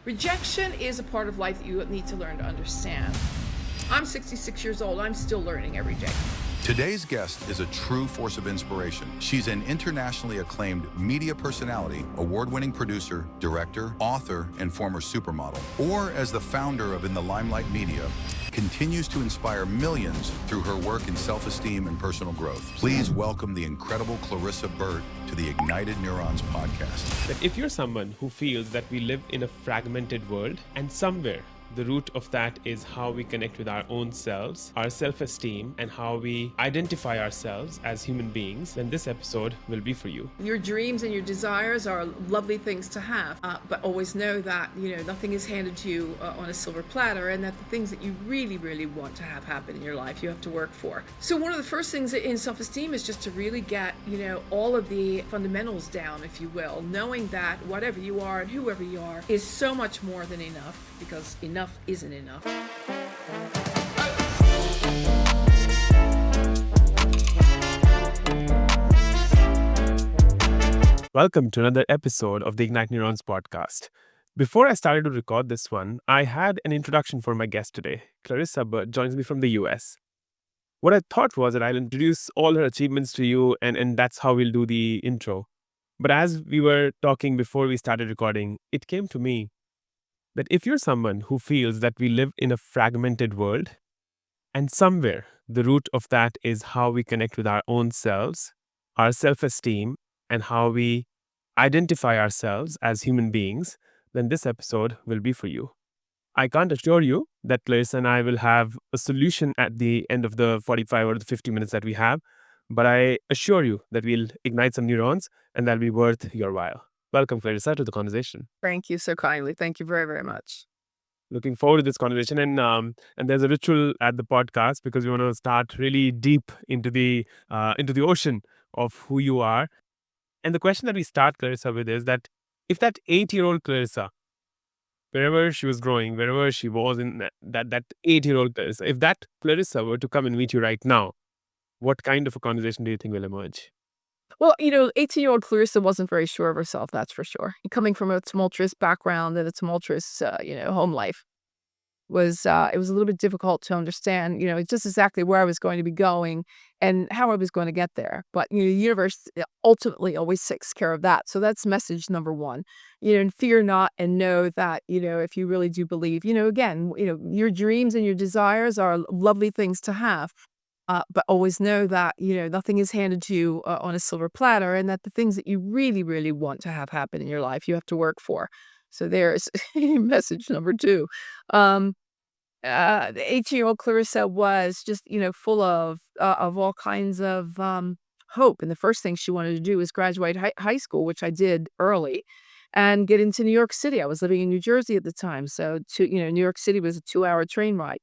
Rejection is a part of life that you need to learn to understand. I'm 66 years old. I'm still learning every day. Today's guest is a true force of inspiration. She's an internationally acclaimed media personality, award-winning producer, director, author, and former supermodel. Or as the founder of In the Limelight Media, continues to inspire millions through her work in self-esteem and personal growth. Please welcome the incredible Clarissa Burt to the Ignited Neurons Podcast. That if you're someone who feels that we live in a fragmented world, and somewhere the root of that is how we connect with our own selves, our self-esteem, and how we identify ourselves as human beings, then this episode will be for you. Your dreams and your desires are lovely things to have, but always know that, nothing is handed to you on a silver platter, and that the things that you really, really want to have happen in your life, you have to work for. So one of the first things in self-esteem is just to really get, all of the fundamentals down, if you will, knowing that whatever you are and whoever you are is so much more than enough, because enough isn't enough. Welcome to another episode of the Ignite Neurons Podcast. Before I started to record this one, I had an introduction for my guest today. Clarissa Burt joins me from the US. What I thought was that I'll introduce all her achievements to you, and that's how we'll do the intro. But as we were talking before we started recording, it came to me that if you're someone who feels that we live in a fragmented world, and somewhere the root of that is how we connect with our own selves, our self-esteem, and how we identify ourselves as human beings, then this episode will be for you. I can't assure you that Clarissa and I will have a solution at the end of the 45 or the 50 minutes that we have, but I assure you that we'll ignite some neurons and that'll be worth your while. Welcome, Clarissa, to the conversation. Thank you so kindly. Thank you very, very much. Looking forward to this conversation, and there's a ritual at the podcast because we want to start really deep into the ocean of who you are. And the question that we start Clarissa with is that if that 8-year-old Clarissa, wherever she was growing, wherever she was in that 8-year-old Clarissa, if that Clarissa were to come and meet you right now, what kind of a conversation do you think will emerge? Well, 18-year-old Clarissa wasn't very sure of herself, that's for sure. Coming from a tumultuous background and a tumultuous, home life it was a little bit difficult to understand, just exactly where I was going to be going and how I was going to get there. But, the universe ultimately always takes care of that. So that's message number one, and fear not and know that, if you really do believe, again, your dreams and your desires are lovely things to have. But always know that, nothing is handed to you on a silver platter, and that the things that you really, really want to have happen in your life, you have to work for. So there's message number two. The 18-year-old Clarissa was just, full of all kinds of hope. And the first thing she wanted to do was graduate high school, which I did early, and get into New York City. I was living in New Jersey at the time. So, New York City was a 2-hour train ride.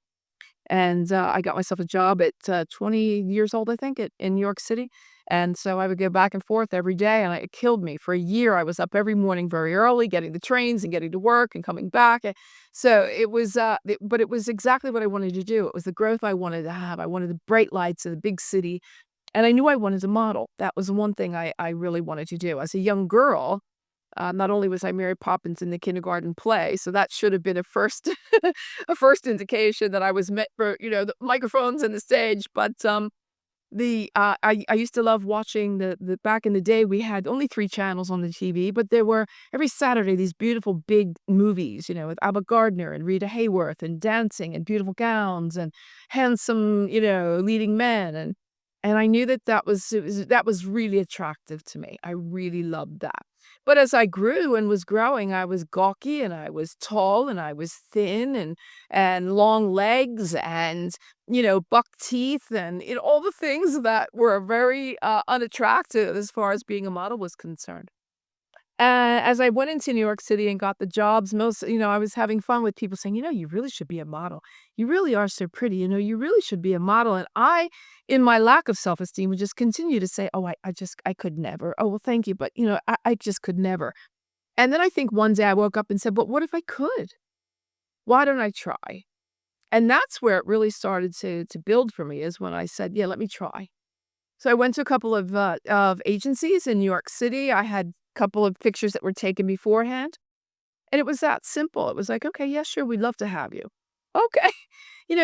And I got myself a job at 20 years old, I think, in New York City. And so I would go back and forth every day, and it killed me. For a year, I was up every morning very early, getting the trains and getting to work and coming back. So it was, but it was exactly what I wanted to do. It was the growth I wanted to have. I wanted the bright lights of the big city, and I knew I wanted to model. That was one thing I really wanted to do. As a young girl, not only was I Mary Poppins in the kindergarten play, so that should have been a first a first indication that I was meant for, the microphones and the stage. But I used to love watching the back in the day, we had only 3 channels on the TV, but there were every Saturday these beautiful big movies, with Ava Gardner and Rita Hayworth and dancing and beautiful gowns and handsome, leading men. And I knew that was really attractive to me. I really loved that. But as I grew and was growing, I was gawky and I was tall and I was thin and long legs and, buck teeth and all the things that were very unattractive as far as being a model was concerned. As I went into New York City and got the jobs, I was having fun with people saying, you really should be a model. You really are so pretty. You really should be a model. And I, in my lack of self-esteem, would just continue to say, oh, I could never. Oh, well, thank you. But, I just could never. And then I think one day I woke up and said, but what if I could? Why don't I try? And that's where it really started to build for me, is when I said, yeah, let me try. So I went to a couple of agencies in New York City. I had a couple of pictures that were taken beforehand. And it was that simple. It was like, "Okay, yeah, sure, we'd love to have you." Okay.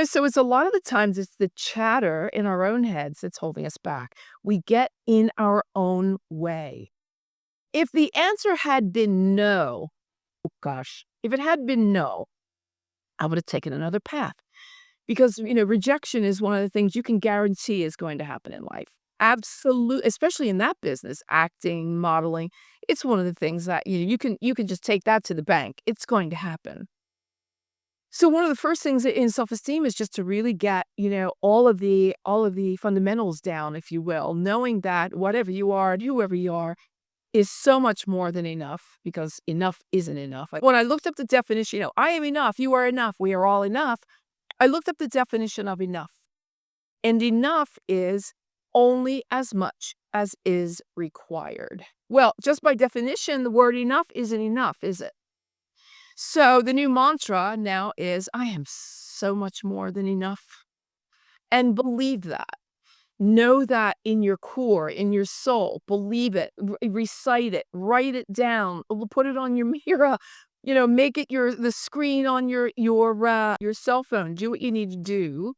So it's a lot of the times it's the chatter in our own heads that's holding us back. We get in our own way. If the answer had been no, oh gosh, if it had been no, I would have taken another path. Because, rejection is one of the things you can guarantee is going to happen in life. Absolute, especially in that business, acting, modeling. It's one of the things that, you can just take that to the bank. It's going to happen. So one of the first things in self-esteem is just to really get, all of the fundamentals down, if you will, knowing that whatever you are and whoever you are is so much more than enough, because enough isn't enough. Like when I looked up the definition, I am enough, you are enough, we are all enough. I looked up the definition of enough, and enough is only as much as is required. Well, just by definition, the word enough isn't enough, is it? So the new mantra now is, I am so much more than enough. And believe that. Know that in your core, in your soul. Believe it. Recite it. Write it down. Put it on your mirror. Make it the screen on your cell phone. Do what you need to do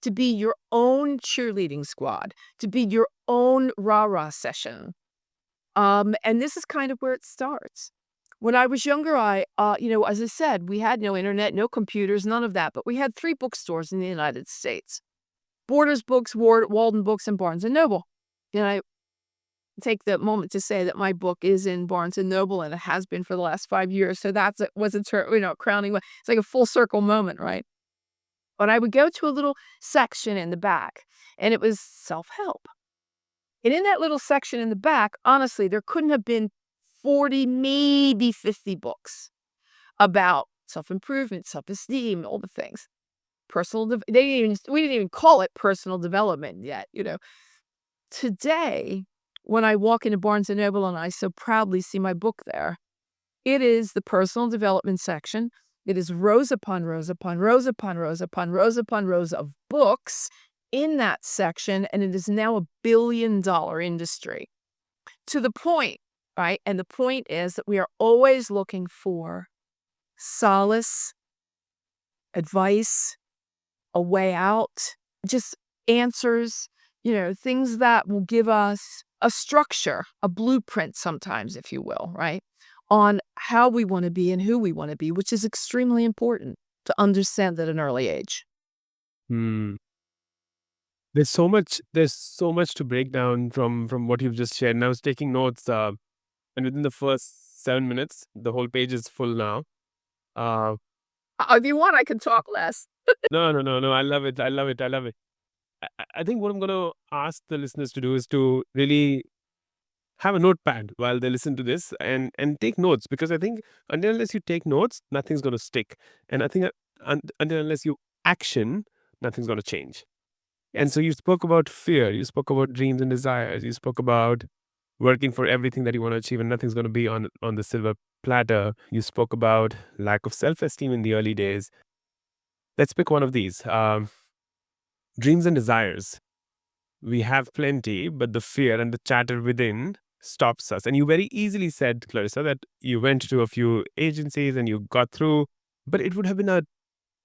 to be your own cheerleading squad, to be your own rah-rah session. And this is kind of where it starts. When I was younger, as I said, we had no internet, no computers, none of that, but we had 3 bookstores in the United States. Borders Books, Walden Books, and Barnes& Noble. And I take the moment to say that my book is in Barnes& Noble, and it has been for the last 5 years, so was a crowning. It's like a full circle moment, right? But I would go to a little section in the back, and it was self-help. And in that little section in the back, honestly, there couldn't have been 40, maybe 50 books about self-improvement, self-esteem, all the things. We didn't even call it personal development yet, Today, when I walk into Barnes & Noble and I so proudly see my book there, it is the personal development section. It is rows upon rows upon rows upon rows upon rows upon rows of books in that section, and it is now a billion-dollar industry. To the point, right? And the point is that we are always looking for solace, advice, a way out, just answers, things that will give us a structure, a blueprint sometimes, if you will, right? On how we want to be and who we want to be, which is extremely important to understand at an early age. Hmm. There's so much to break down from what you've just shared. And I was taking notes, and within the first 7 minutes, the whole page is full now. Uh, If you want, I can talk less. no, no, no, no. I love it. I love it. I love it. I think what I'm going to ask the listeners to do is to really have a notepad while they listen to this and take notes, because I think until unless you take notes, nothing's going to stick. And I think until unless you action, nothing's going to change. And so you spoke about fear, you spoke about dreams and desires, you spoke about working for everything that you want to achieve and nothing's going to be on the silver platter. You spoke about lack of self-esteem in the early days. Let's pick one of these. Dreams and desires. We have plenty, but the fear and the chatter within stops us. And you very easily said, Clarissa, that you went to a few agencies and you got through, but it would have been a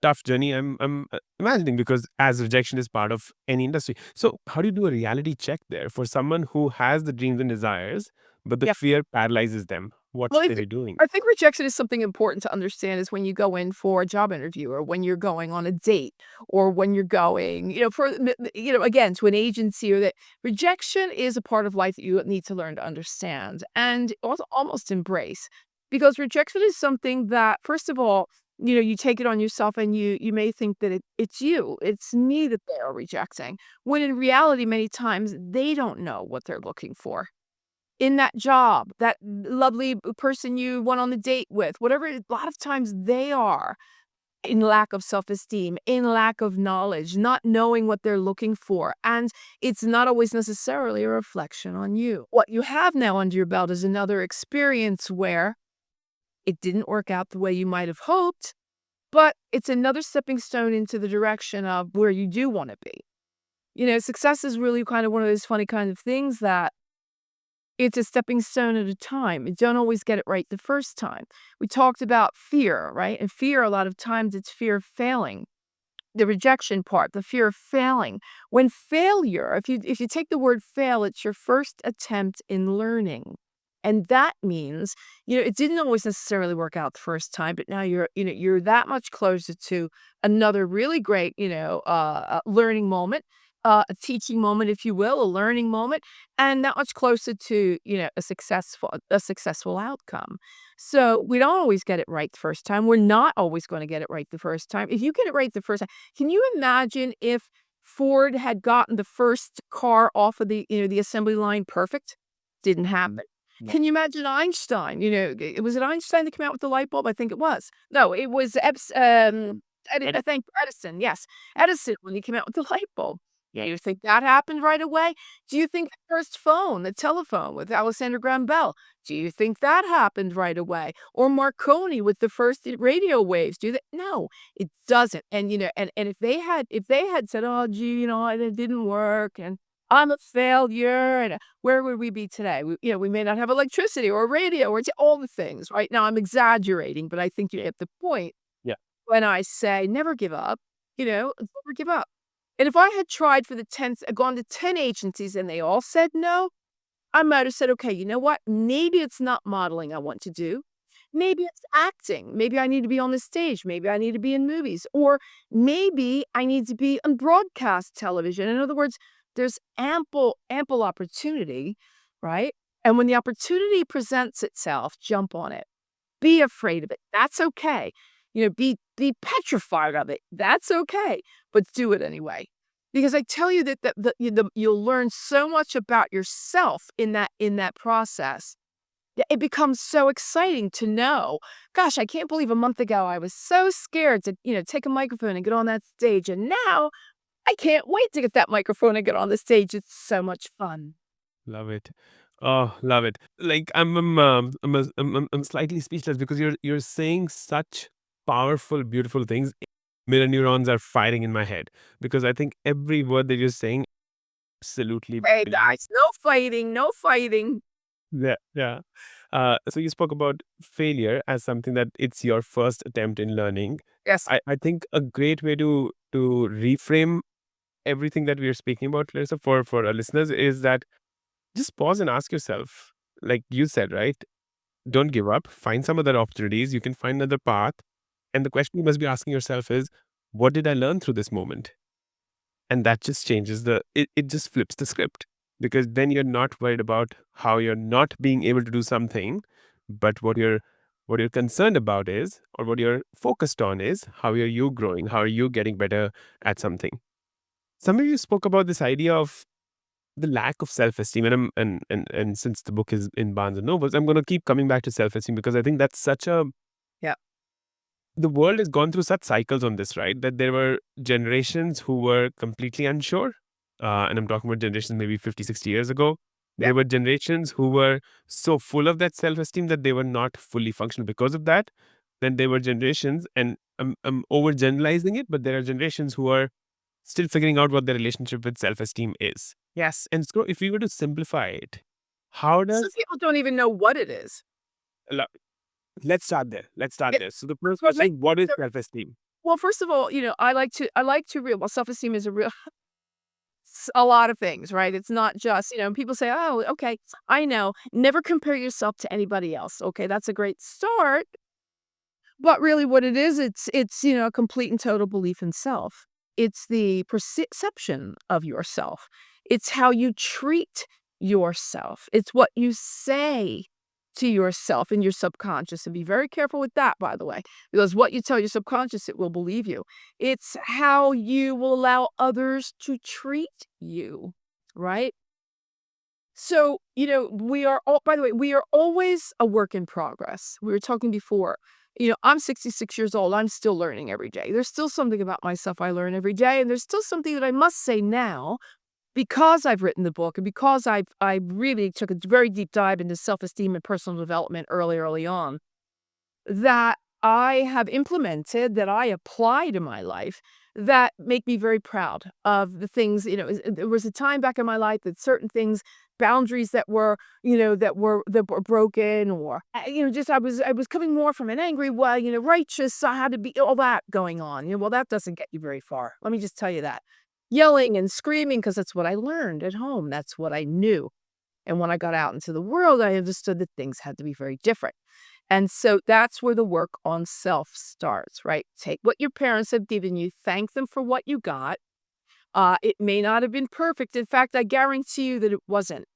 tough journey, I'm imagining, because as rejection is part of any industry. So how do you do a reality check there for someone who has the dreams and desires, but the Yeah. fear paralyzes them? What Well, should they be doing? I think rejection is something important to understand is when you go in for a job interview, or when you're going on a date, or when you're going, again, to an agency, or that rejection is a part of life that you need to learn to understand and also almost embrace, because rejection is something that, first of all, you take it on yourself, and you may think that it's me that they are rejecting, when in reality, many times they don't know what they're looking for in that job, that lovely person you went on the date with, whatever. A lot of times they are in lack of self-esteem, in lack of knowledge, not knowing what they're looking for. And it's not always necessarily a reflection on you. What you have now under your belt is another experience where it didn't work out the way you might have hoped, but it's another stepping stone into the direction of where you do want to be. Success is really kind of one of those funny kind of things that It's a stepping stone at a time. You don't always get it right the first time. We talked about fear, right? And fear, a lot of times, it's fear of failing. The rejection part, the fear of failing. When failure, if you take the word fail, it's your first attempt in learning. And that means, it didn't always necessarily work out the first time, but now you're that much closer to another really great, learning moment, a teaching moment, if you will, a learning moment, and that much closer to, a successful outcome. So we don't always get it right the first time. We're not always going to get it right the first time. If you get it right the first time, can you imagine if Ford had gotten the first car off of the assembly line perfect? Didn't happen. No. Can you imagine Einstein? Was it Einstein that came out with the light bulb? I think it was. No, it was I think Edison. Yes, Edison when he came out with the light bulb. Yeah, you think that happened right away? Do you think the first phone, the telephone with Alexander Graham Bell, do you think that happened right away? Or Marconi with the first radio waves? No, it doesn't. And if they had said, "Oh, gee, it didn't work, and I'm a failure," and where would we be today? We may not have electricity or radio or all the things. Right now, I'm exaggerating, but I think you get the point Yeah. when I say never give up. Never give up. And if I had tried for the 10th, gone to 10 agencies and they all said no, I might have said, okay, you know what? Maybe it's not modeling I want to do. Maybe it's acting. Maybe I need to be on the stage. Maybe I need to be in movies. Or maybe I need to be on broadcast television. In other words, there's ample opportunity, right? And when the opportunity presents itself, jump on it. Be afraid of it. That's okay. Be petrified of it. That's okay. But do it anyway. Because I tell you that you'll learn so much about yourself in that process. It becomes so exciting to know, gosh, I can't believe a month ago I was so scared to, take a microphone and get on that stage. And now I can't wait to get that microphone and get on the stage. It's so much fun. Love it. Oh, love it. Like I'm slightly speechless because you're saying such powerful, beautiful things. Mirror neurons are firing in my head because I think every word that you're saying absolutely Hey, brilliant. guys, no fighting, no fighting. Yeah, yeah. So you spoke about failure as something that it's your first attempt in learning. Yes. I think a great way to reframe everything that we are speaking about, Clarissa, for our listeners is that just pause and ask yourself, like you said, right? Don't give up. Find some other opportunities. You can find another path. And the question you must be asking yourself is, what did I learn through this moment? And that just changes it just flips the script because then you're not worried about how you're not being able to do something, but what you're concerned about is, or what you're focused on is, how are you growing? How are you getting better at something? Some of you spoke about this idea of the lack of self-esteem, and since the book is in Barnes and Nobles, I'm going to keep coming back to self-esteem because I think that's such a Yeah. the world has gone through such cycles on this, right? That there were generations who were completely unsure. And I'm talking about generations maybe 50, 60 years ago. Yeah. There were generations who were so full of that self-esteem that they were not fully functional because of that. Then there were generations, and I'm overgeneralizing it, but there are generations who are still figuring out what their relationship with self-esteem is. Yes. And so if we were to simplify it, how Some does people don't even know what it is. lo- let's start there. Let's start Yeah, there. So the first but question is, what is so self-esteem? well, first of all, I like to real well, self-esteem is a real a lot of things, right? It's not just, people say, "Oh, okay, I know. Never compare yourself to anybody else." Okay, that's a great start. But really what it is, it's a complete and total belief in self. It's the perception of yourself. It's how you treat yourself. It's what you say to yourself in your subconscious. And be very careful with that, by the way, because what you tell your subconscious, it will believe you. It's how you will allow others to treat you, right? So, we are all, by the way, we are always a work in progress. We were talking before. I'm 66 years old. I'm still learning every day. There's still something about myself I learn every day. And there's still something that I must say now because I've written the book and because I really took a very deep dive into self-esteem and personal development early on, that I have implemented, that I apply to my life, that make me very proud of the things, there was a time back in my life that certain things, boundaries that were, that were broken, or, just I was coming more from an angry way, righteous, I had to be all that going on. Well, that doesn't get you very far. Let me just tell you that. Yelling and screaming, because that's what I learned at home. That's what I knew. And when I got out into the world, I understood that things had to be very different. And so that's where the work on self starts, right? Take what your parents have given you, thank them for what you got. It may not have been perfect. In fact, I guarantee you that it wasn't.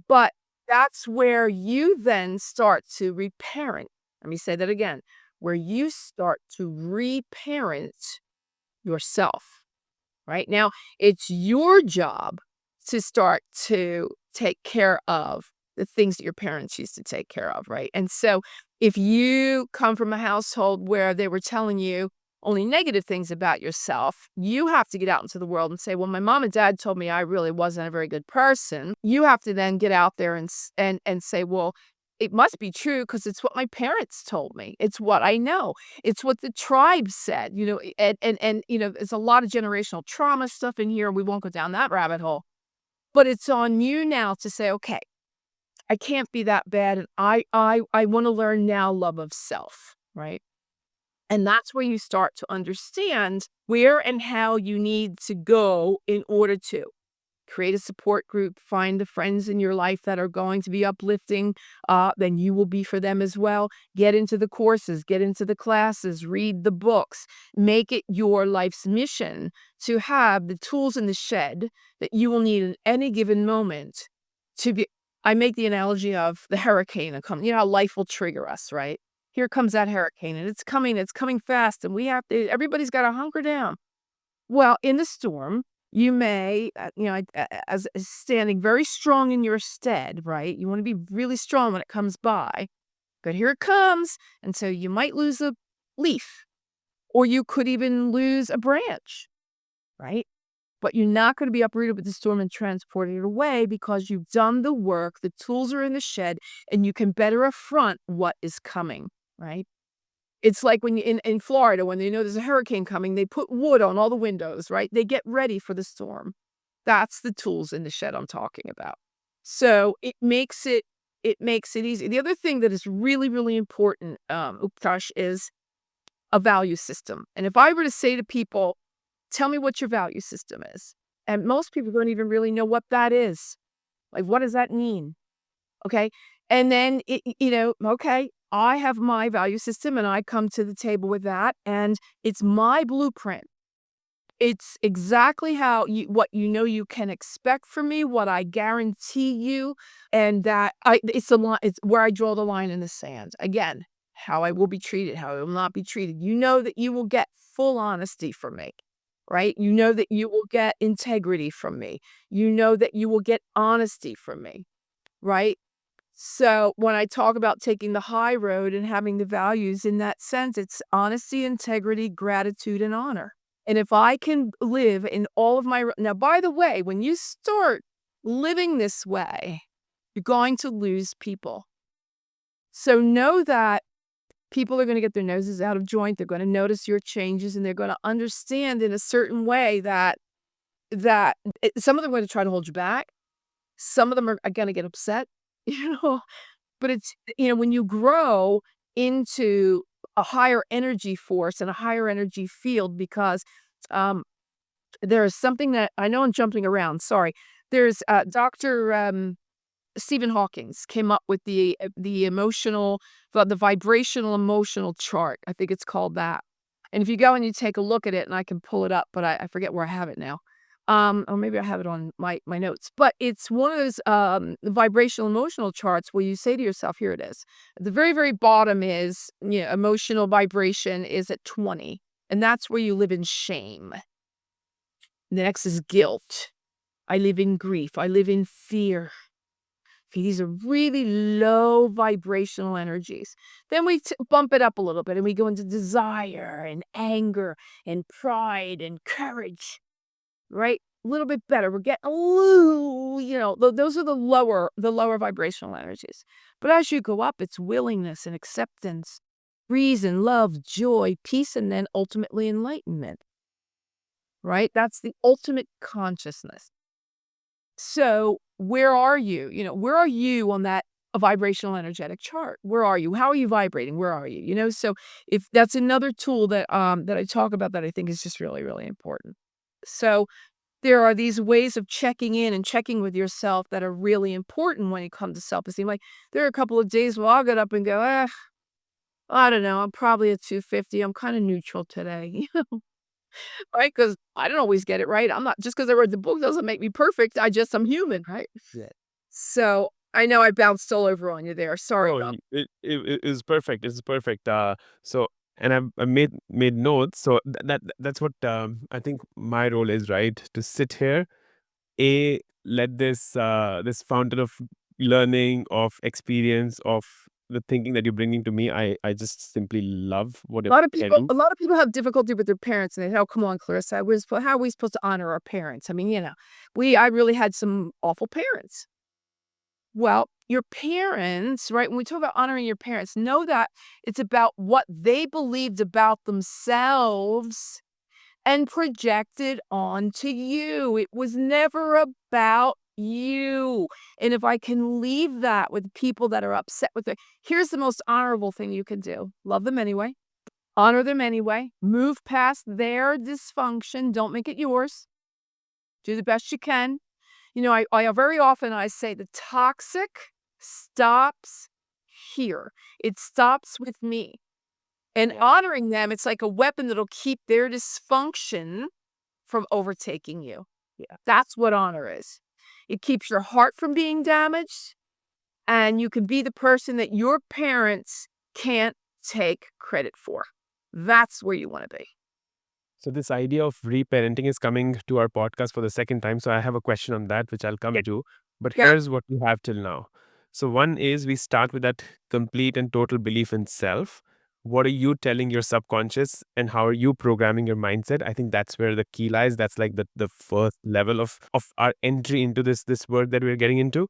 But that's where you then start to reparent. Let me say that again, where you start to reparent yourself. Right now, it's your job to start to take care of the things that your parents used to take care of, right? And so if you come from a household where they were telling you only negative things about yourself, you have to get out into the world and say, well, my mom and dad told me I really wasn't a very good person. You have to then get out there and say, well, it must be true because it's what my parents told me. It's what I know. It's what the tribe said, and there's a lot of generational trauma stuff in here. We won't go down that rabbit hole. But it's on you now to say, okay, I can't be that bad. And I want to learn now love of self, right? And that's where you start to understand where and how you need to go in order to create a support group, find the friends in your life that are going to be uplifting, then you will be for them as well. Get into the courses, get into the classes, read the books, make it your life's mission to have the tools in the shed that you will need at any given moment to be. I make the analogy of the hurricane that comes. You know how life will trigger us, right? Here comes that hurricane, and it's coming fast, and everybody's got to hunker down. Well, in the storm, you may, as standing very strong in your stead, right? You want to be really strong when it comes by, but here it comes. And so you might lose a leaf, or you could even lose a branch, right? But you're not going to be uprooted with the storm and transported away because you've done the work, the tools are in the shed, and you can better affront what is coming, right? It's like when in Florida, when they know there's a hurricane coming, they put wood on all the windows, right? They get ready for the storm. That's the tools in the shed I'm talking about. So it makes it easy. The other thing that is really, really important, Utkarsh, is a value system. And if I were to say to people, tell me what your value system is, and most people don't even really know what that is. Like, what does that mean? Okay. And then, okay, I have my value system and I come to the table with that, and it's my blueprint. It's exactly what you can expect from me, what I guarantee you, and that it's where I draw the line in the sand. Again, how I will be treated, how I will not be treated. You know that you will get full honesty from me, right? You know that you will get integrity from me. You know that you will get honesty from me, right? So when I talk about taking the high road and having the values in that sense, it's honesty, integrity, gratitude, and honor. And if I can live in all of now, by the way, when you start living this way, you're going to lose people. So know that people are going to get their noses out of joint. They're going to notice your changes, and they're going to understand in a certain way that some of them are going to try to hold you back. Some of them are going to get upset. But it's, when you grow into a higher energy force and a higher energy field, because there is something that I know I'm jumping around. Sorry. There's Dr. Stephen Hawking's came up with the vibrational emotional chart. I think it's called that. And if you go and you take a look at it, and I can pull it up, but I forget where I have it now. Or maybe I have it on my notes, but it's one of those vibrational emotional charts where you say to yourself, here it is. At the very, very bottom is, emotional vibration is at 20, and that's where you live in shame. The next is guilt. I live in grief. I live in fear. Okay, these are really low vibrational energies. Then we bump it up a little bit, and we go into desire and anger and pride and courage. Right? A little bit better. We're getting a little, those are the lower vibrational energies. But as you go up, it's willingness and acceptance reason, love, joy, peace, and then ultimately enlightenment, right? That's the ultimate consciousness. So where are you? Where are you on that vibrational energetic chart? Where are you? How are you vibrating? Where are you? So if that's another tool that I talk about that I think is just really, really important. So there are these ways of checking in and checking with yourself that are really important when it comes to self-esteem. Like there are a couple of days where I'll get up and go, I don't know, I'm probably at 250. I'm kind of neutral today. Right? Because I don't always get it right. I'm not just because I read the book doesn't make me perfect. I'm human, right? Yeah. So I know I bounced all over on you there. Sorry Oh, about it is perfect. It's perfect. So and I made notes. So that's what I think my role is, right? To sit here, let this fountain of learning, of experience, of the thinking that you're bringing to me. I just simply love what a you're lot of people. sharing. A lot of people have difficulty with their parents, and they say, "Oh, come on, Clarissa, how are we supposed to honor our parents?" I mean, I really had some awful parents. Well, your parents, right? When we talk about honoring your parents, know that it's about what they believed about themselves and projected onto you. It was never about you. And if I can leave that with people that are upset with it, here's the most honorable thing you can do. Love them anyway. Honor them anyway. Move past their dysfunction. Don't make it yours. Do the best you can. I very often I say the toxic stops here. It stops with me. And Yeah. honoring them, it's like a weapon that'll keep their dysfunction from overtaking you. Yeah. That's what honor is. It keeps your heart from being damaged, and you can be the person that your parents can't take credit for. That's where you want to be. So this idea of reparenting is coming to our podcast for the second time. So I have a question on that, which I'll come Yeah. to. But Yeah. here's what we have till now. So one is we start with that complete and total belief in self. What are you telling your subconscious and how are you programming your mindset? I think that's where the key lies. That's like the first level of our entry into this work that we're getting into.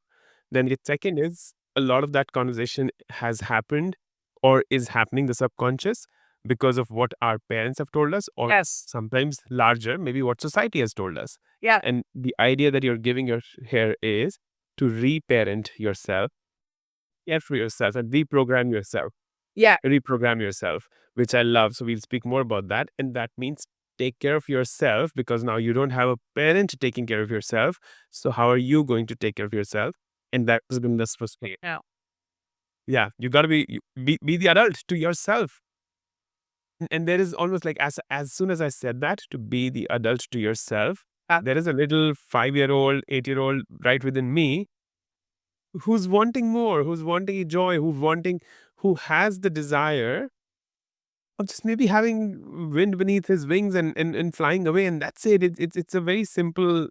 Then the second is a lot of that conversation has happened or is happening, the subconscious, because of what our parents have told us, or Yes. sometimes larger, maybe what society has told us. Yeah. And the idea that you're giving your here is to reparent yourself, care for yourself, and Yeah. reprogram yourself, which I love. So we'll speak more about that. And that means take care of yourself because now you don't have a parent taking care of yourself. So how are you going to take care of yourself? And that has been this first thing. Yeah. Yeah, you got to be the adult to yourself. And there is almost like as soon as I said that, to be the adult to yourself, there is a little 5-year-old, 8-year-old right within me who's wanting more, who's wanting joy, who has the desire of just maybe having wind beneath his wings and flying away, and that's it. It's a very simple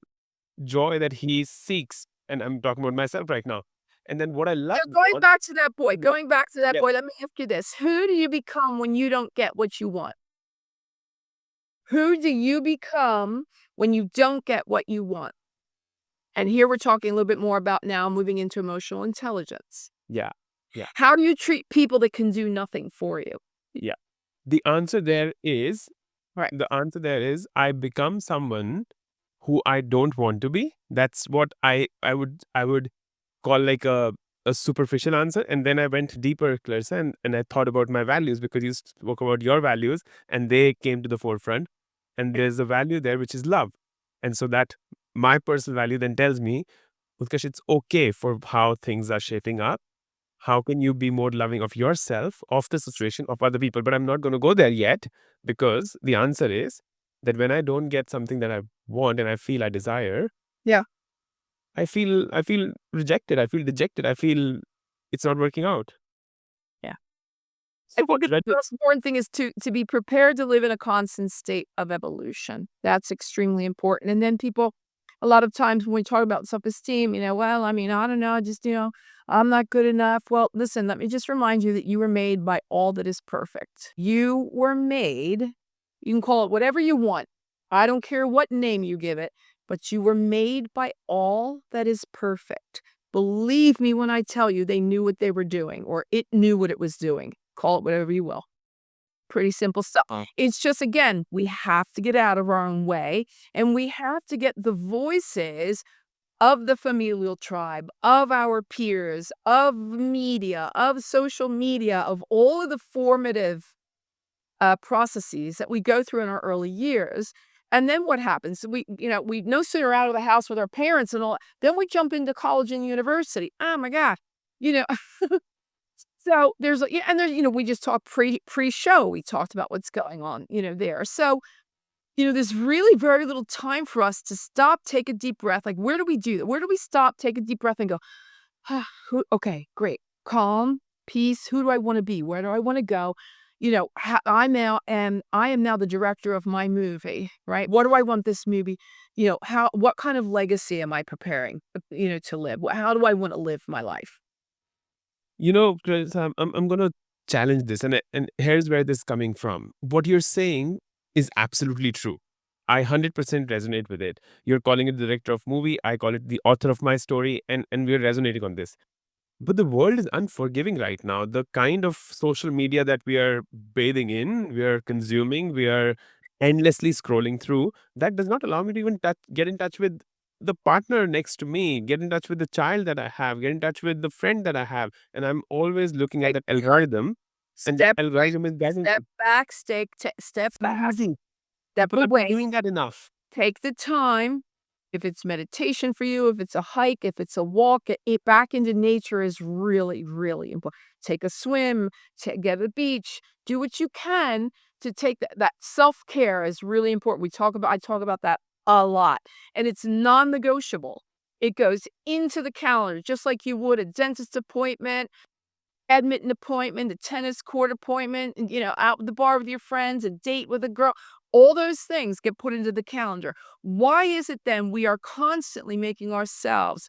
joy that he seeks, and I'm talking about myself right now. And then what I love, Going back to that boy, yeah, let me ask you this. Who do you become when you don't get what you want? Who do you become when you don't get what you want? And here we're talking a little bit more about now moving into emotional intelligence. yeah, yeah, How do you treat people that can do nothing for you? yeah. The answer there is Right. I become someone who I don't want to be. That's what I would call like a superficial answer. And then I went deeper, Clarissa, and I thought about my values because you spoke about your values and they came to the forefront. And there's a value there which is love. And so that my personal value then tells me, Utkarsh, it's okay for how things are shaping up. How can you be more loving of yourself, of the situation, of other people? But I'm not going to go there yet because the answer is that when I don't get something that I want and I feel I desire, Yeah. I feel rejected. I feel dejected. I feel it's not working out. Yeah. I So think what? the most important thing is to be prepared to live in a constant state of evolution. That's extremely important. And then people, a lot of times when we talk about self-esteem, well, I mean, I don't know, just, I'm not good enough. Well, listen, let me just remind you that you were made by all that is perfect. You were made, you can call it whatever you want. I don't care what name you give it, but you were made by all that is perfect. Believe me when I tell you they knew what they were doing, or it knew what it was doing. Call it whatever you will. Pretty simple stuff. It's just, again, we have to get out of our own way, and we have to get the voices of the familial tribe, of our peers, of media, of social media, of all of the formative processes that we go through in our early years. And then what happens? We no sooner out of the house with our parents and all, then we jump into college and university. Oh my God. You know, so we just talked pre-show. We talked about what's going on, there. So, there's really very little time for us to stop, take a deep breath. Like, where do we do that? Where do we stop, take a deep breath and go, okay, great. Calm, peace. Who do I want to be? Where do I want to go? I am now the director of my movie, right? What do I want this movie? What kind of legacy am I preparing, to live? How do I want to live my life? Chris, I'm going to challenge this, and here's where this is coming from. What you're saying is absolutely true. I 100% resonate with it. You're calling it the director of movie. I call it the author of my story, and we're resonating on this. But the world is unforgiving right now. The kind of social media that we are bathing in, we are consuming, we are endlessly scrolling through, that does not allow me to even get in touch with the partner next to me, get in touch with the child that I have, get in touch with the friend that I have. And I'm always looking at that algorithm. And that algorithm is Step back, step back. Step People are away. doing that enough. Take the time. If it's meditation for you, if it's a hike, if it's a walk, it back into nature is really, really important. Take a swim, get to the beach, do what you can to take that self-care is really important. I talk about that a lot, and it's non-negotiable. It goes into the calendar, just like you would a dentist appointment, badminton appointment, a tennis court appointment, and, out at the bar with your friends, a date with a girl. All those things get put into the calendar. Why is it then we are constantly making ourselves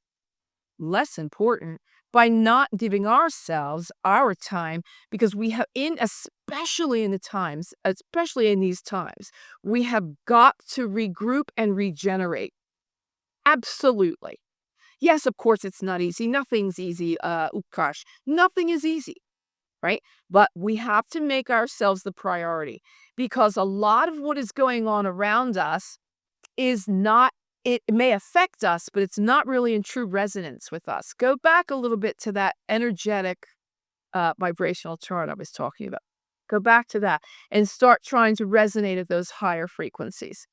less important by not giving ourselves our time? Because especially in these times, we have got to regroup and regenerate. Absolutely. Yes, of course, it's not easy. Nothing's easy, Utkarsh. Nothing is easy. Right? But we have to make ourselves the priority, because a lot of what is going on around us it may affect us, but it's not really in true resonance with us. Go back a little bit to that energetic vibrational chart I was talking about. Go back to that and start trying to resonate at those higher frequencies.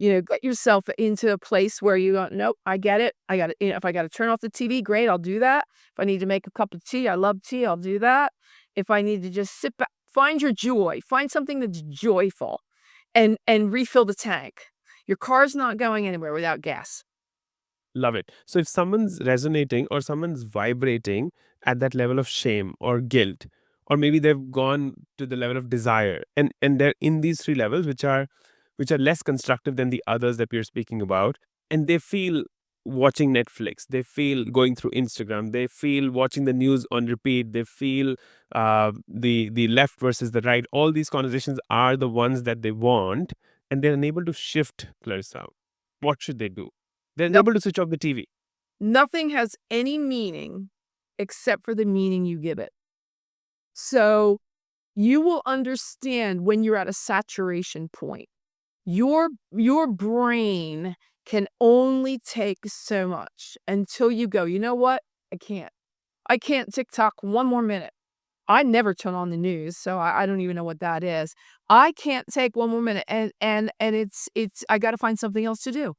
Get yourself into a place where you go, nope, I get it. I got it. If I got to turn off the TV, great, I'll do that. If I need to make a cup of tea, I love tea, I'll do that. If I need to just sit back, find your joy, find something that's joyful, and refill the tank. Your car's not going anywhere without gas. Love it. So if someone's resonating or someone's vibrating at that level of shame or guilt, or maybe they've gone to the level of desire, and they're in these three levels, which are less constructive than the others that we're speaking about, and they feel watching Netflix, they feel going through Instagram, they feel watching the news on repeat, they feel the left versus the right. All these conversations are the ones that they want, and they're unable to shift, Clarissa. What should they do? They're unable to switch off the TV. Nothing has any meaning except for the meaning you give it. So you will understand when you're at a saturation point. Your brain can only take so much until you go, you know what? I can't TikTok one more minute. I never turn on the news, so I don't even know what that is. I can't take one more minute, and it's I got to find something else to do.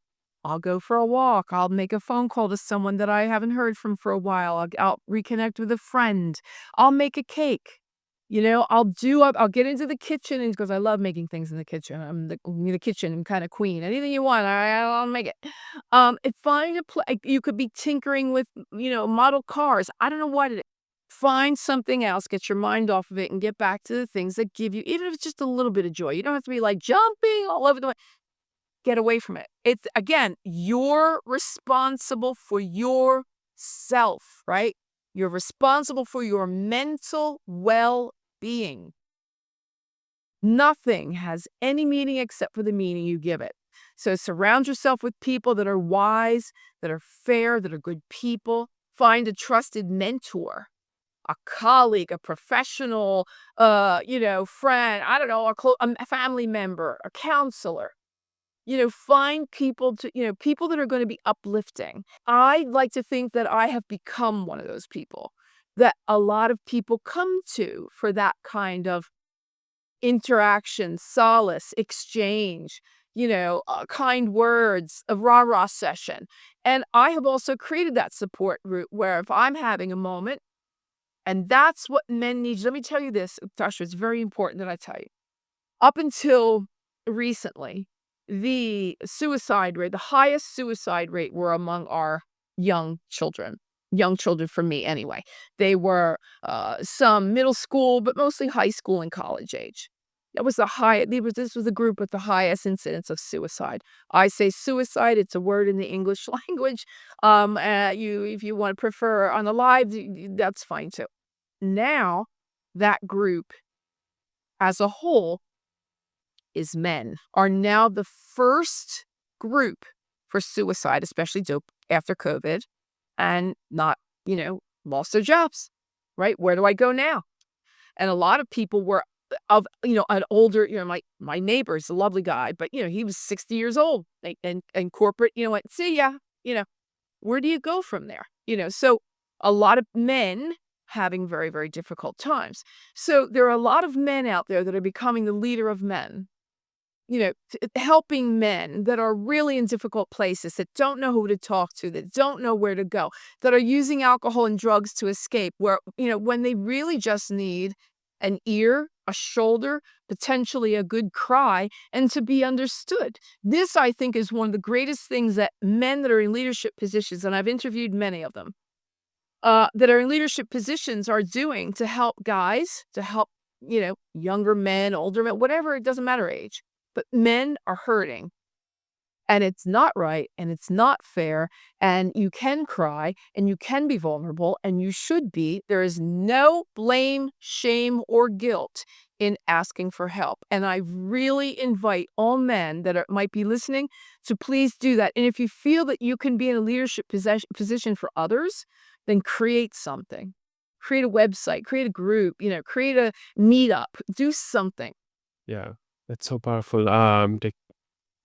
I'll go for a walk. I'll make a phone call to someone that I haven't heard from for a while. I'll reconnect with a friend. I'll make a cake. I'll get into the kitchen, and because I love making things in the kitchen. I'm the kitchen kind of queen. Anything you want, I'll make it. Find you could be tinkering with, model cars. I don't know what it is. Find something else, get your mind off of it, and get back to the things that give you, even if it's just a little bit of joy. You don't have to be like jumping all over the way. Get away from it. It's, again, you're responsible for yourself, right? You're responsible for your mental well-being. Nothing has any meaning except for the meaning you give it. So surround yourself with people that are wise, that are fair, that are good people. Find a trusted mentor. a colleague, a professional, friend, I don't know, a family member, a counselor. Find people people that are going to be uplifting. I like to think that I have become one of those people that a lot of people come to for that kind of interaction, solace, exchange, kind words, a rah-rah session. And I have also created that support group where if I'm having a moment, and that's what men need. Let me tell you this, Tasha, it's very important that I tell you. Up until recently, the suicide rate, the highest suicide rate were among our young children. Young children for me anyway. They were some middle school, but mostly high school and college age. That was the high. This was the group with the highest incidence of suicide. I say suicide; it's a word in the English language. If you want to prefer on the live, that's fine too. Now, that group as a whole is men are now the first group for suicide, especially after COVID, and not, lost their jobs, right? Where do I go now? And a lot of people were an older, my neighbor's a lovely guy, but, he was 60 years old and corporate, went, see ya, where do you go from there? So a lot of men having very, very difficult times. So there are a lot of men out there that are becoming the leader of men, helping men that are really in difficult places, that don't know who to talk to, that don't know where to go, that are using alcohol and drugs to escape, where, when they really just need an ear, a shoulder, potentially a good cry, and to be understood. This, I think, is one of the greatest things that men that are in leadership positions, and I've interviewed many of them, that are in leadership positions are doing to help guys, to help, younger men, older men, whatever, it doesn't matter age. But men are hurting, and it's not right, and it's not fair, and you can cry, and you can be vulnerable, and you should be. There is no blame, shame, or guilt in asking for help. And I really invite all men that might be listening to please do that. And if you feel that you can be in a leadership position for others, then create something. Create a website, create a group, create a meetup, do something. Yeah, that's so powerful.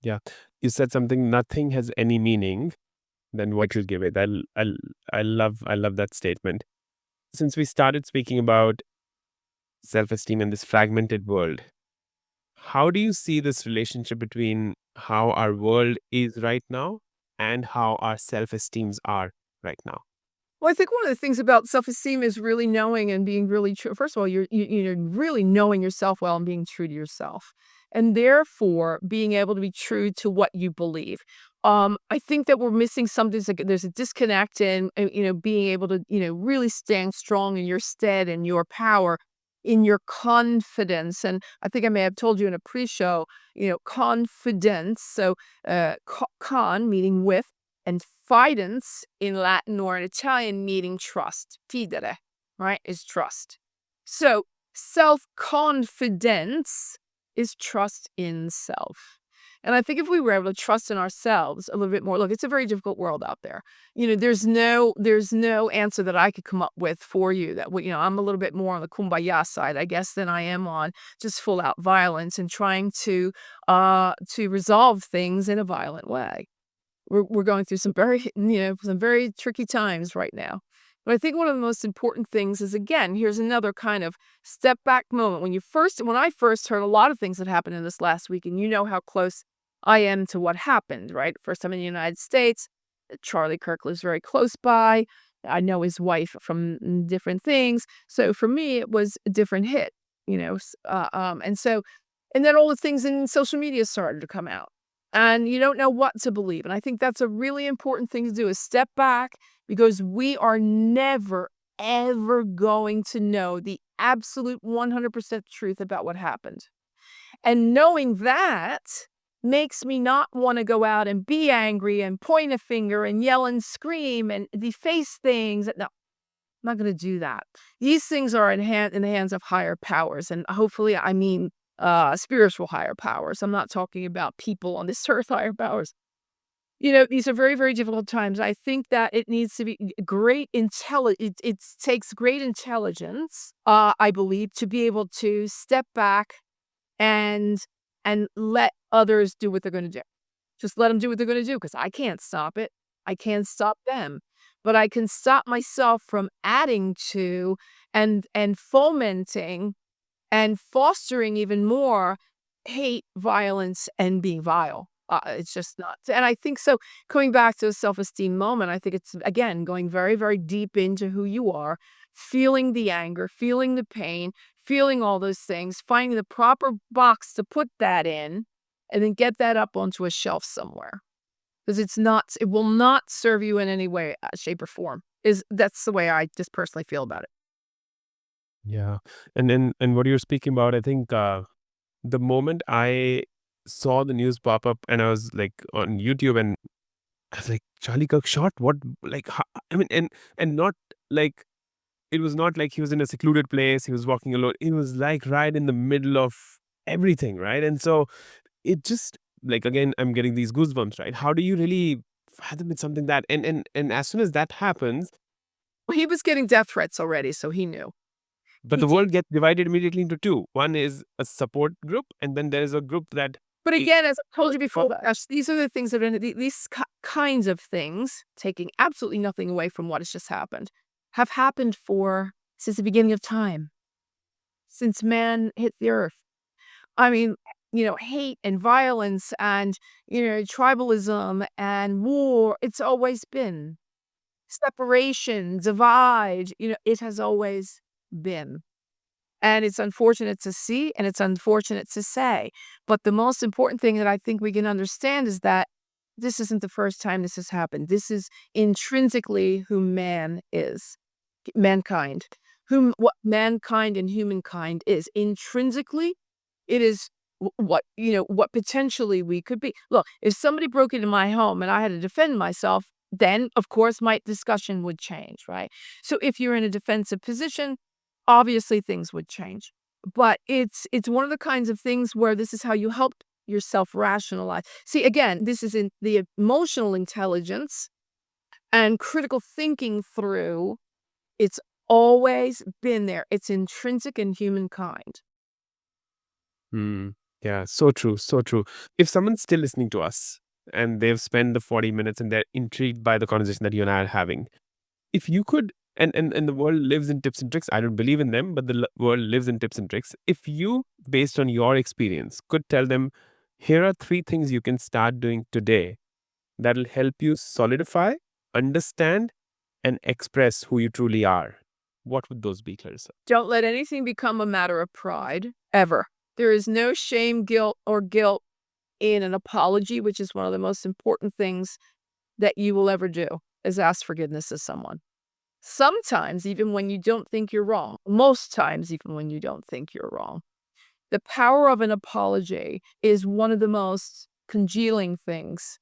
Yeah, you said something. Nothing has any meaning than what you give it. I love that statement. Since we started speaking about self-esteem in this fragmented world, how do you see this relationship between how our world is right now and how our self-esteems are right now? Well, I think one of the things about self-esteem is really knowing and being really true. First of all, you're really knowing yourself well and being true to yourself, and therefore being able to be true to what you believe. I think that we're missing something. Like there's a disconnect in being able to really stand strong in your stead and your power, in your confidence. And I think I may have told you in a pre-show, confidence. So con meaning with, and fidence in Latin or in Italian meaning trust. Fidere, right, is trust. So self-confidence is trust in self. And I think if we were able to trust in ourselves a little bit more, look, it's a very difficult world out there. There's no answer that I could come up with for you that, I'm a little bit more on the kumbaya side, I guess, than I am on just full out violence and trying to resolve things in a violent way. We're going through some very tricky times right now. But I think one of the most important things is, again, here's another kind of step back moment. When I first heard a lot of things that happened in this last week, and how close I am to what happened, right? First time in the United States, Charlie Kirk lives very close by. I know his wife from different things. So for me, it was a different hit, and then all the things in social media started to come out. And you don't know what to believe. And I think that's a really important thing to do, is step back, because we are never, ever going to know the absolute 100% truth about what happened. And knowing that makes me not want to go out and be angry and point a finger and yell and scream and deface things. No, I'm not going to do that. These things are in the hands of higher powers. And hopefully, I mean, spiritual higher powers. I'm not talking about people on this earth higher powers. These are very, very difficult times. I think that it needs to be great it takes great intelligence, I believe, to be able to step back and let others do what they're gonna do. Just let them do what they're gonna do, because I can't stop it. I can't stop them. But I can stop myself from adding to and fomenting and fostering even more hate, violence, and being vile. It's just not. And I think so. Coming back to a self-esteem moment, I think it's again going very, very deep into who you are, feeling the anger, feeling the pain, feeling all those things, finding the proper box to put that in, and then get that up onto a shelf somewhere. Because it will not serve you in any way, shape, or form. That's the way I just personally feel about it. Yeah. And what you're speaking about, I think the moment I saw the news pop up and I was like on YouTube and I was like, Charlie Kirk shot? What? Like, I mean, and not like, it was not like he was in a secluded place, he was walking alone. It was like right in the middle of everything, right? And so it just, like, again, I'm getting these goosebumps, right? How do you really fathom it's something that, and as soon as that happens, Well, he was getting death threats already, so he knew. but the world gets divided immediately into two. One is a support group, and then there is a group that But I- again, as I told you before, Ash, these are the things that are these kinds of things, taking absolutely nothing away from what has just happened, have happened since the beginning of time, since man hit the earth. I mean, hate and violence and, tribalism and war, it's always been. Separation, divide, it has always been. And it's unfortunate to see, and it's unfortunate to say. But the most important thing that I think we can understand is that this isn't the first time this has happened. This is intrinsically who man is, mankind. What mankind and humankind is. Intrinsically, it is what potentially we could be. Look, if somebody broke into my home and I had to defend myself, then of course my discussion would change, right? So if you're in a defensive position, obviously things would change. But it's one of the kinds of things where this is how you help yourself rationalize. See, again, this is in the emotional intelligence and critical thinking through. It's always been there. It's intrinsic in humankind. Hmm. Yeah, so true, so true. If someone's still listening to us and they've spent the 40 minutes and they're intrigued by the conversation that you and I are having, if you could, and the world lives in tips and tricks, I don't believe in them, but the world lives in tips and tricks. If you, based on your experience, could tell them, here are 3 things you can start doing today that'll help you solidify, understand, and express who you truly are, what would those be, Clarissa? Don't let anything become a matter of pride, ever. There is no shame, guilt in an apology, which is one of the most important things that you will ever do, is ask forgiveness of someone. Sometimes, even when you don't think you're wrong, most times, even when you don't think you're wrong. The power of an apology is one of the most congealing things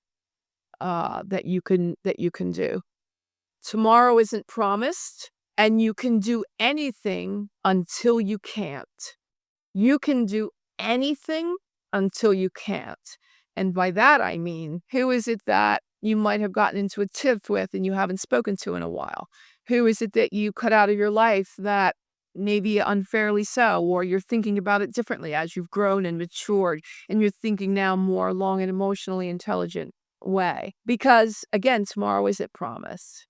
that you can do. Tomorrow isn't promised, and you can do anything until you can't. You can do anything until you can't. And by that, I mean, who is it that you might have gotten into a tiff with and you haven't spoken to in a while? Who is it that you cut out of your life that maybe unfairly so, or you're thinking about it differently as you've grown and matured and you're thinking now more along an emotionally intelligent way? Because again, tomorrow isn't promised.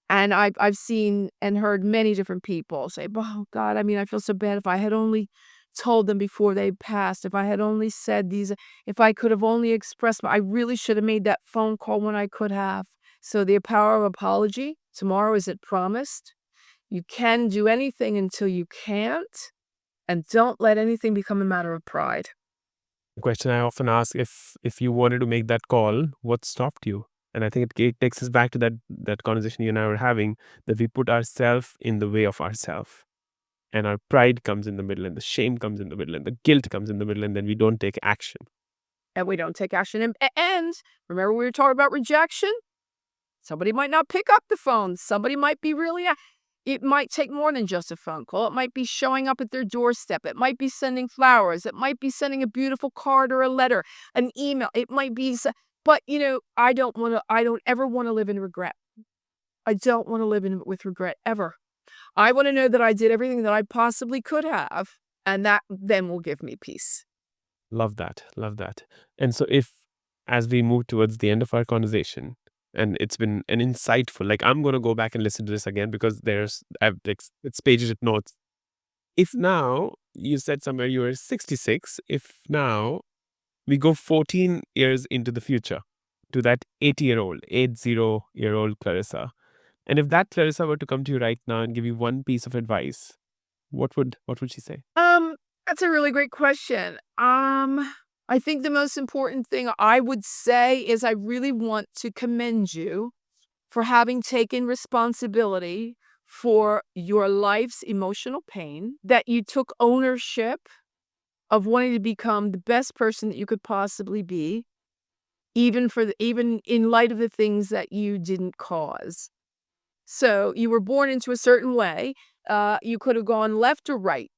And I've seen and heard many different people say, "Oh God, I mean, I feel so bad. If I had only told them before they passed, if I had only said these, if I could have only expressed, I really should have made that phone call when I could have." So the power of apology, tomorrow isn't promised. You can do anything until you can't, and don't let anything become a matter of pride. The question I often ask, if you wanted to make that call, what stopped you? And I think it takes us back to that conversation you and I were having, that we put ourselves in the way of ourselves. And our pride comes in the middle, and the shame comes in the middle, and the guilt comes in the middle, and then we don't take action. And we don't take action. And remember we were talking about rejection? Somebody might not pick up the phone. Somebody might be really, it might take more than just a phone call. It might be showing up at their doorstep. It might be sending flowers. It might be sending a beautiful card or a letter, an email. It might be But, I don't ever want to live in regret. I don't want to live with regret ever. I want to know that I did everything that I possibly could have, and that then will give me peace. Love that. Love that. And so as we move towards the end of our conversation, and it's been an insightful, like I'm going to go back and listen to this again because it's pages with notes. If now you said somewhere you were 66, if now we go 14 years into the future to that 80-year-old Clarissa, and if that Clarissa were to come to you right now and give you one piece of advice, what would she say? That's a really great question. I think the most important thing I would say is I really want to commend you for having taken responsibility for your life's emotional pain, that you took ownership of wanting to become the best person that you could possibly be, even in light of the things that you didn't cause. So you were born into a certain way. You could have gone left or right.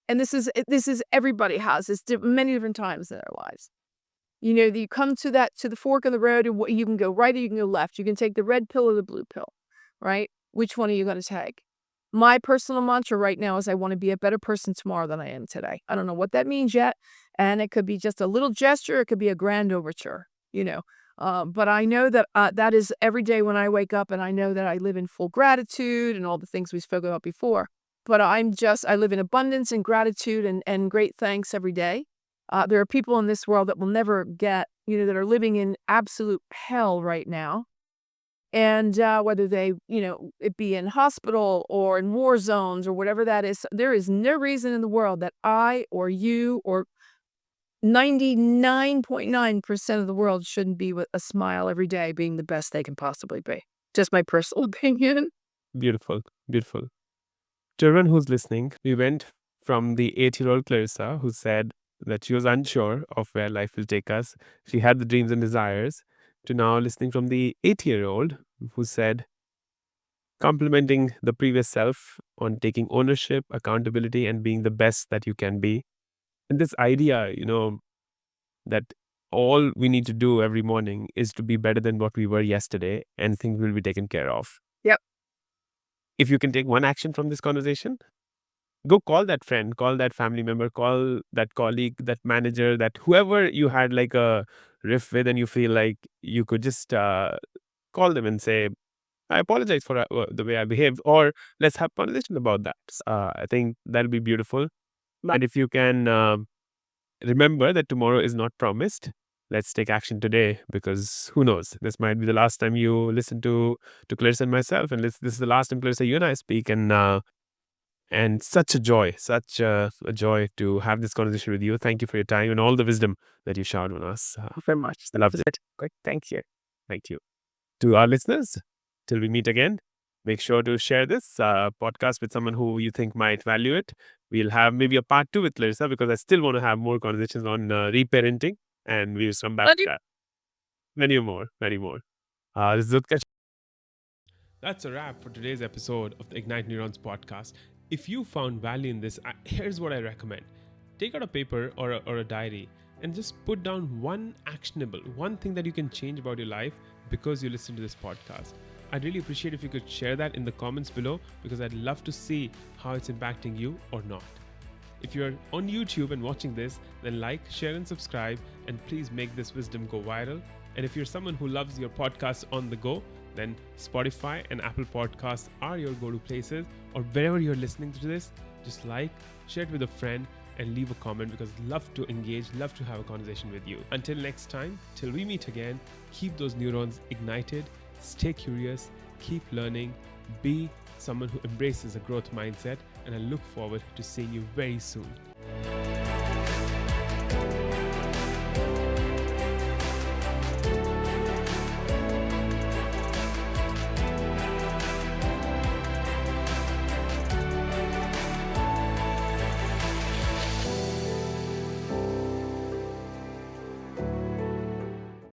And this is everybody has this many different times in their lives. You come to the fork in the road, and you can go right or you can go left. You can take the red pill or the blue pill, right? Which one are you going to take? My personal mantra right now is I want to be a better person tomorrow than I am today. I don't know what that means yet. And it could be just a little gesture. It could be a grand overture, But I know that that is every day when I wake up, and I know that I live in full gratitude and all the things we spoke about before. But I live in abundance and gratitude and great thanks every day. There are people in this world that will never get, that are living in absolute hell right now. And whether they, it be in hospital or in war zones or whatever that is, there is no reason in the world that I or you or 99.9% of the world shouldn't be with a smile every day, being the best they can possibly be. Just my personal opinion. Beautiful, beautiful. To everyone who's listening, we went from the 8-year-old Clarissa who said that she was unsure of where life will take us. She had the dreams and desires, to now listening from the 80-year-old who said, complimenting the previous self on taking ownership, accountability, and being the best that you can be. And this idea, that all we need to do every morning is to be better than what we were yesterday, and things will be taken care of. Yep. If you can take one action from this conversation, go call that friend, call that family member, call that colleague, that manager, that whoever you had like a riff with, and you feel like you could just call them and say, I apologize for the way I behaved, or let's have a conversation about that. I think that'll be beautiful. And if you can remember that tomorrow is not promised, let's take action today, because who knows, this might be the last time you listen to Clarissa and myself, and this is the last time, Clarissa, you and I speak, and such a joy to have this conversation with you. Thank you for your time and all the wisdom that you showered on us. Thank you very much. Loved it. Great. Thank you. Thank you. To our listeners, till we meet again, make sure to share this podcast with someone who you think might value it. We'll have maybe a part 2 with Clarissa, because I still want to have more conversations on reparenting, and we'll come back to that. Many more. This is Utkarsh. That's a wrap for today's episode of the Ignite Neurons podcast. If you found value in this, here's what I recommend. Take out a paper or a diary and just put down one thing that you can change about your life because you listen to this podcast. I'd really appreciate if you could share that in the comments below, because I'd love to see how it's impacting you or not. If you're on YouTube and watching this, then like, share, and subscribe, and please make this wisdom go viral. And if you're someone who loves your podcast on the go, then Spotify and Apple Podcasts are your go-to places, or wherever you're listening to this, just like, share it with a friend, and leave a comment, because I'd love to engage, love to have a conversation with you. Until next time, till we meet again, keep those neurons ignited, stay curious, keep learning, be someone who embraces a growth mindset, and I look forward to seeing you very soon.